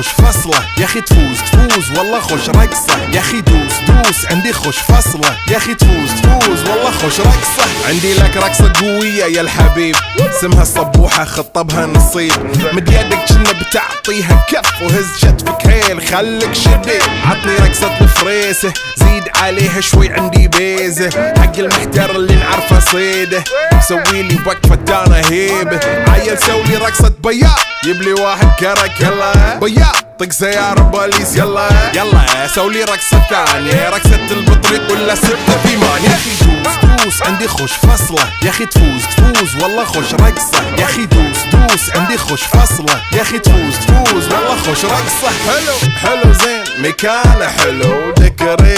خوش فصلة يا اخي تفوز والله خوش رقصة يا اخي دوس عندي خوش فصلة يا اخي تفوز والله خوش رقصة. عندي لك رقصة قوية يا الحبيب اسمها الصبوحة خطبها نصيب مد يدك كنا بتعطيها كف وهز شتفك هيل خليك شديد عطني رقصة الفريسة زيد عليها شوي عندي بيزة حق المحتار اللي نعرفه صيده سويلي وقفة انا هيبة عيل سوي رقصة بياض يبلي واحد كرك يلا بياض طق سيارة بوليس يلا سولي رقصة ثانية رقصة البطريق ولا ستة ثمان يا اخي دوس عندي خوش فصلة يا اخي تفوز والله خوش رقصة يا اخي دوس عندي خوش فصلة يا اخي تفوز والله خوش رقصة. حلو زين مكانه حلو ديكوري